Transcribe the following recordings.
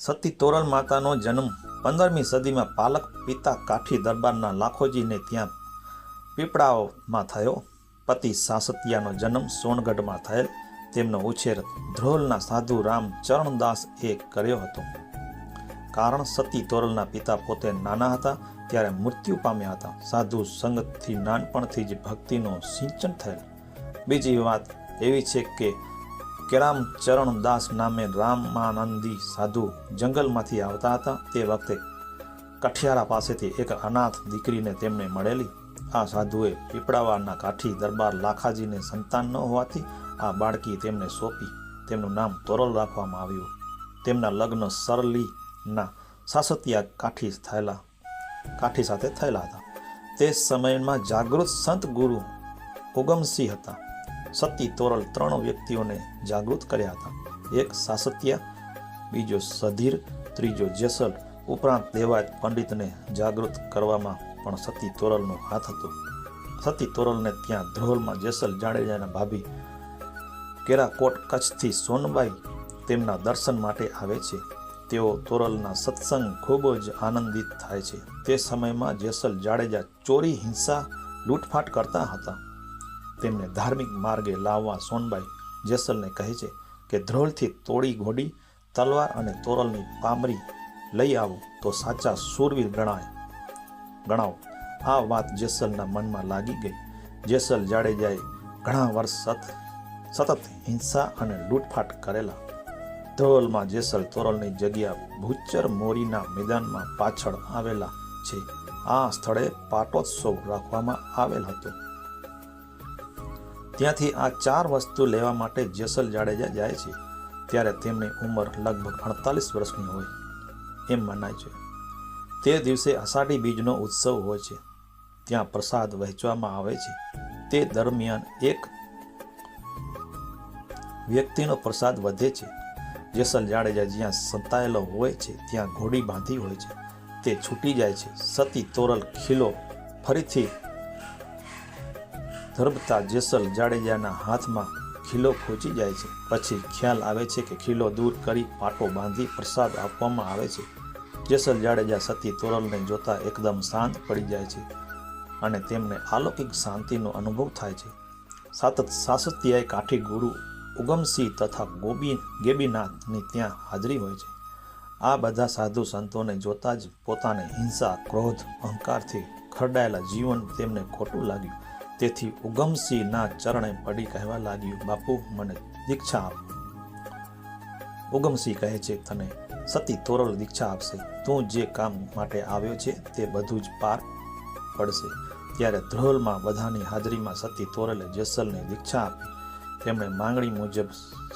સતી તોરલ માતાનો જન્મ 15મી સદીમાં પાલક પિતા કાઠી દરબારના લાખોજીને ત્યાં પીપળાવમાં થયો. પતિ સાસતિયાનો જન્મ સોનગઢમાં થયેલ. તેમનો ઉછેર ધ્રોલના સાધુ રામ ચરણદાસ એ કર્યો હતો. કારણ સતી તોરલના પિતા પોતે નાના હતા ત્યારે મૃત્યુ પામ્યા હતા. સાધુ સંગતથી નાનપણથી જ ભક્તિનો સિંચન થયેલ. બીજી વાત એવી છે કે કેરામ ચરણદાસ નામે રામાનંદી સાધુ જંગલમાંથી આવતા હતા. તે વખતે કઠિયારા પાસેથી એક અનાથ દીકરીને તેમને મળેલી. આ સાધુએ પીપળાવાના કાઠી દરબાર લાખાજીને સંતાન ન હોવાથી આ બાળકી તેમને સોંપી. તેમનું નામ તોરલ રાખવામાં આવ્યું. તેમના લગ્ન સરલીના સાસતિયા કાઠી સાથે થયેલા હતા. તે સમયમાં જાગૃત સંત ગુરુ ઉગમસિંહ હતા. સતી તોરલ 3 વ્યક્તિઓને જાગૃત કર્યા હતા. એક સાસતિયા, બીજો સધીર, ત્રીજો જેસલ. ઉપરાંત દેવાયત પંડિતને જાગૃત કરવામાં પણ સતી તોરલનો હાથ હતો. સતી તોરલને ત્યાં ધ્રોલમાં જેસલ જાડેજાના ભાભી કેરાકોટ કચ્છથી સોનબાઈ તેમના દર્શન માટે આવે છે. તેઓ તોરલના સત્સંગ ખૂબ જ આનંદિત થાય છે. તે સમયમાં જેસલ જાડેજા ચોરી, હિંસા, લૂંટફાટ કરતા હતા. તેમને ધાર્મિક માર્ગે લાવવા સોનબાઈ જેસલને કહે છે કે ધ્રોલથી તોડી ઘોડી, તલવાર અને તોરલની પામરી લઈ આવો તો સાચા શૂરવીર ગણાવો. આ વાત જેસલના મનમાં લાગી ગઈ. જેસલ જાડેજાએ ઘણા વર્ષ સતત હિંસા અને લૂંટફાટ કરેલા. ધ્રોલમાં જેસલ તોરલની જગ્યા ભૂચર મોરીના મેદાનમાં પાછળ આવેલા છે. આ સ્થળે પાટોત્સવ રાખવામાં આવેલ હતો. ત્યાંથી આ 4 વસ્તુ લેવા માટે જેસલ જાડેજા જાય છે. ત્યારે તેમની ઉંમર લગભગ 48 વર્ષની હોય એમ મનાય છે. તે દિવસે અષાઢી બીજનો ઉત્સવ હોય છે. ત્યાં પ્રસાદ વહેંચવામાં આવે છે. તે દરમિયાન એક વ્યક્તિનો પ્રસાદ વધે છે. જેસલ જાડેજા જ્યાં સંતાયેલો હોય છે ત્યાં ઘોડી બાંધી હોય છે. તે છૂટી જાય છે. સતી તોરલ ખીલો ફરીથી ધરબતા જેસલ જાડેજાના હાથમાં ખીલો ખોચી જાય છે. પછી ખ્યાલ આવે છે કે ખીલો દૂર કરી પાટો બાંધી પ્રસાદ આપવામાં આવે છે. જેસલ જાડેજા સતી તોરલને જોતા એકદમ શાંત પડી જાય છે અને તેમને અલૌકિક શાંતિનો અનુભવ થાય છે. સાસતિયાએ કાઠી ગુરુ ઉગમસિંહ તથા ગેબીનાથની ત્યાં હાજરી હોય છે. આ બધા સાધુ સંતોને જોતા જ પોતાને હિંસા, ક્રોધ, અહંકારથી ખરડાયેલા જીવન તેમને ખોટું લાગ્યું. તેથી ઉગમસિંહના ચરણે પડી કહેવા લાગ્યું, બાપુ મને દીક્ષા આપો. ઉગમસિંહ કહે છે, તને સતી તોરલ દીક્ષા આપશે. તું જે કામ માટે આવ્યો છે તે બધું જ પાર પડશે. ત્યારે ધ્રોલમાં બધાની હાજરીમાં સતી તોરલે જેસલને દીક્ષા આપી. તેમણે માંગણી મુજબ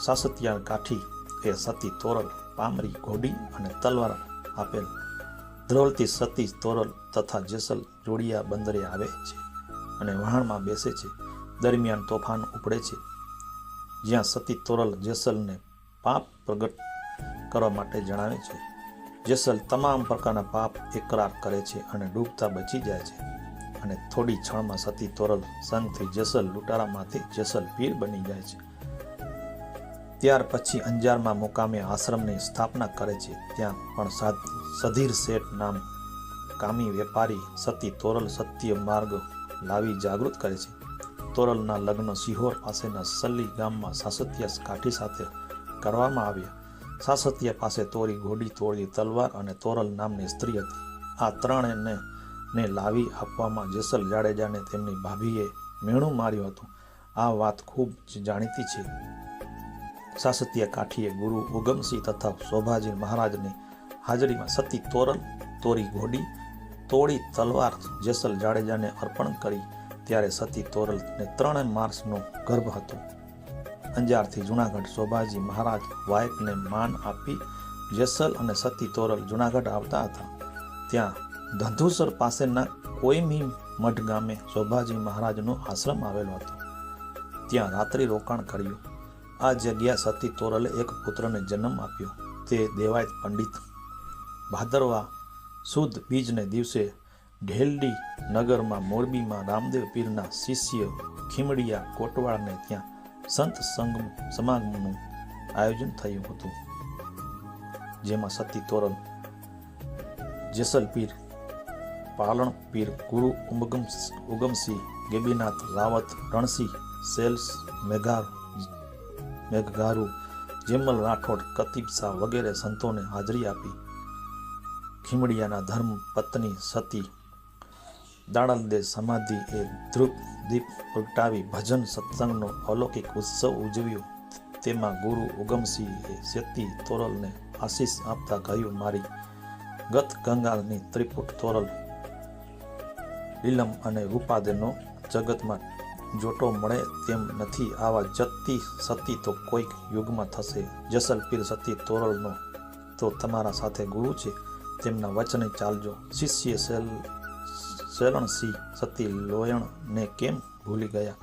સાસતિયા કાઠી એ સતી તોરલ, પામરી, ઘોડી અને તલવાર આપેલ. ધ્રોલથી સતી તોરલ તથા જેસલ જોડિયા બંદરે આવે છે અને વહાણમાં બેસે છે. દરમિયાન તોફાન ઉપડે છે, જ્યાં સતી તોરલ જેસલને પાપ પ્રગટ કરવા માટે જણાવે છે. જેસલ તમામ પ્રકારના પાપ એકરાર કરે છે અને ડૂબતા બચી જાય છે. અને થોડી ક્ષણમાં સતી તોરલ સંગથી જેસલ લૂંટારામાંથી જેસલ પીર બની જાય છે. ત્યાર પછી અંજારમાં મુકામે આશ્રમની સ્થાપના કરે છે. ત્યાં પણ સધીર શેઠ નામ કામી વેપારી સતી તોરલ સત્ય માર્ગ લાવી જાગૃત કરે છે. તોરલના લગ્ન સિહોર પાસેના સલ્લી ગામમાં સાસતિયા કાઠી સાથે કરવામાં આવ્યા. સાસતિયા પાસે તોરી ઘોડી, તોરી તલવાર અને તોરલ નામની સ્ત્રી હતી. આ ત્રણેને લાવી આપવામાં જેસલ જાડેજાને તેમની ભાભીએ મેણું માર્યું હતું. આ વાત ખૂબ જ જાણીતી છે. સાસતિયા કાઠીએ ગુરુ ઉગમસિંહ તથા શોભાજી મહારાજની હાજરીમાં સતી તોરલ, તોરી ઘોડી, તોડી તલવાર જેસલ જાડેજાને અર્પણ કરી. ત્યારે સતી તોરલને 3 માસનો ગર્ભ હતો. અંજારથી જૂનાગઢ શોભાજી મહારાજ વાયકને માન આપી જેસલ અને સતી તોરલ જૂનાગઢ આવતા હતા. ત્યાં ધંધુસર પાસેના કોઈમી મઢ ગામે શોભાજી મહારાજનો આશ્રમ આવેલો હતો. ત્યાં રાત્રિ રોકાણ કર્યું. આ જગ્યા સતી તોરલે એક પુત્રને જન્મ આપ્યો. તે દેવાયત પંડિત. ભાદરવા સુદ બીજને દિવસે ઢેલડી નગરમાં મોરબીમાં રામદેવ પીરના શિષ્ય ખીમડિયા કોટવાળને ત્યાં સંત સમાગમનું આયોજન થયું હતું. જેમાં સતી તોરલ, જેસલ પીર, પાલણ પીર, ગુરુ ઉગમસિંહ, ગેબીનાથ, રાવત, રણસિંહ, સેલ્સ, મેઘગારુ, જેમલ રાઠોડ, કતીબ શાહ વગેરે સંતોને હાજરી આપી. ખીમડિયાના ધર્મ પત્ની સતી દાડલદે સમાધિ એ ધ્રુપ દીપ પ્રગટાવી ભજન સત્સંગનો અલૌકિક ઉત્સવ ઉજવ્યો. તેમાં ગુરુ ઉગમસિંહે સતી તોરલને આશીષ આપતા કહ્યું, મારી ગત ગંગાની ત્રિપુટ તોરલ લીલમ અને રૂપાદેનો જગતમાં જોટો મળે તેમ નથી. આવા જતી સતી તો કોઈક યુગમાં થશે. જેસલ પીર સતી તોરલનો તો તમારા સાથે ગુરુ છે, તેમના વચને ચાલજો. શિષ્ય સેલણસિંહ સતી લોયણને કેમ ભૂલી ગયા?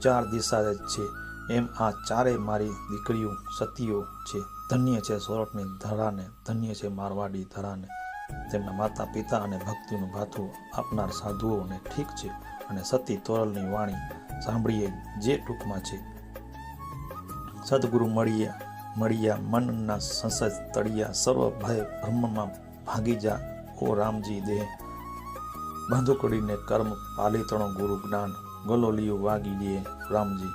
4 દિશા છે એમ આ ચારે મારી દીકરીઓ સતીઓ છે. ધન્ય છે સોરઠની ધરાને, ધન્ય છે મારવાડી ધરાને, તેમના માતા પિતા અને ભક્તિનું ભાથું આપનાર સાધુઓને. ઠીક છે, અને સતી તોરલની વાણી સાંભળીએ જે ટૂંકમાં છે. સદગુરુ મળ્યા મનના સંશય તળિયા, સર્વ ભય બ્રહ્મમાં ભાગી જા ઓ રામજી. દેહ બાંધુકડીને કર્મ પાલિતણો ગુરુ જ્ઞાન, ગલોલિયું વાગી દે રામજી.